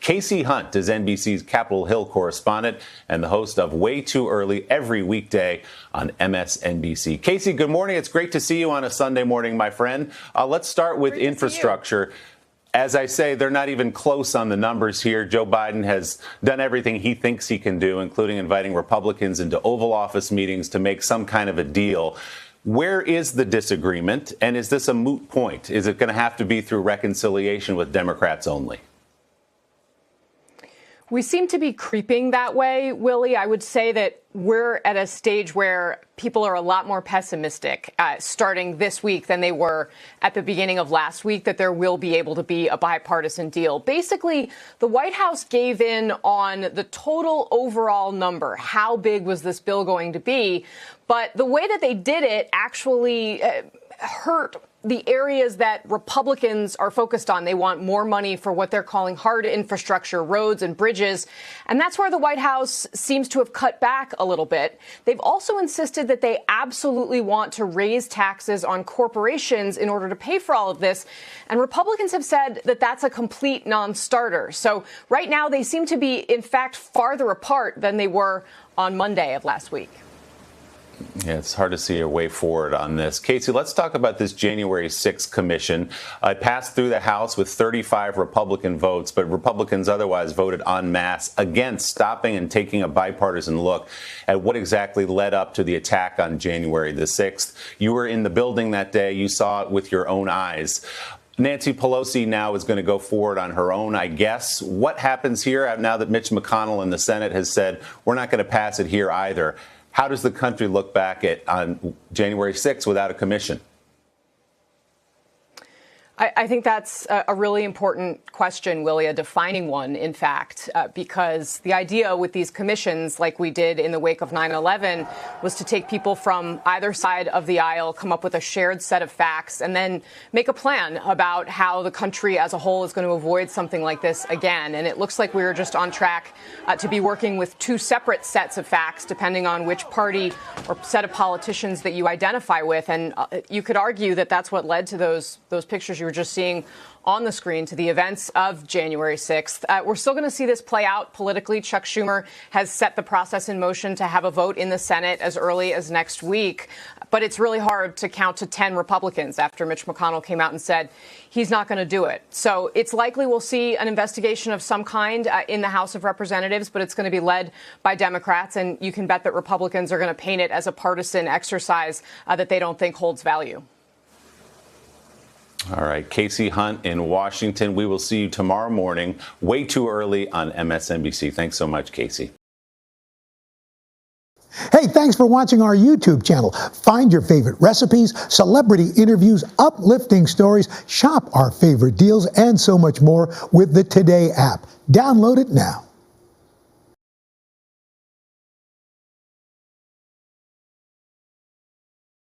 Kasie Hunt is NBC's Capitol Hill correspondent and the host of Way Too Early every weekday on MSNBC. Kasie, good morning. It's great to see you on a Sunday morning, my friend. Let's start with infrastructure. As I say, they're not even close on the numbers here. Joe Biden has done everything he thinks he can do, including inviting Republicans into Oval Office meetings to make some kind of a deal. Where is the disagreement, and is this a moot point? Is it going to have to be through reconciliation with Democrats only? We seem to be creeping that way, Willie. I would say that we're at a stage where people are a lot more pessimistic starting this week than they were at the beginning of last week, that there will be able to be a bipartisan deal. Basically, the White House gave in on the total overall number. How big was this bill going to be? But the way that they did it actually hurt the areas that Republicans are focused on. They want more money for what they're calling hard infrastructure, roads and bridges. And that's where the White House seems to have cut back a little bit. They've also insisted that they absolutely want to raise taxes on corporations in order to pay for all of this. And Republicans have said that that's a complete non-starter. So right now they seem to be, in fact, farther apart than they were on Monday of last week. Yeah, it's hard to see a way forward on this. Kasie, let's talk about this January 6th commission. It passed through the House with 35 Republican votes, but Republicans otherwise voted en masse against stopping and taking a bipartisan look at what exactly led up to the attack on January the 6th. You were in the building that day. You saw it with your own eyes. Nancy Pelosi now is going to go forward on her own, I guess. What happens here now that Mitch McConnell in the Senate has said we're not going to pass it here either? How does the country look back on January 6th without a commission? I think that's a really important question, Willie, a defining one, in fact, because the idea with these commissions, like we did in the wake of 9/11, was to take people from either side of the aisle, come up with a shared set of facts, and then make a plan about how the country as a whole is going to avoid something like this again. And it looks like we're just on track to be working with two separate sets of facts, depending on which party or set of politicians that you identify with. And you could argue that that's what led to those pictures you were just seeing on the screen, to the events of January 6th. We're still going to see this play out politically. Chuck Schumer has set the process in motion to have a vote in the Senate as early as next week. But it's really hard to count to 10 Republicans after Mitch McConnell came out and said he's not going to do it. So it's likely we'll see an investigation of some kind in the House of Representatives, but it's going to be led by Democrats. And you can bet that Republicans are going to paint it as a partisan exercise that they don't think holds value. All right, Kasie Hunt in Washington. We will see you tomorrow morning, Way Too Early on MSNBC. Thanks so much, Kasie. Hey, thanks for watching our YouTube channel. Find your favorite recipes, celebrity interviews, uplifting stories, shop our favorite deals, and so much more with the Today app. Download it now.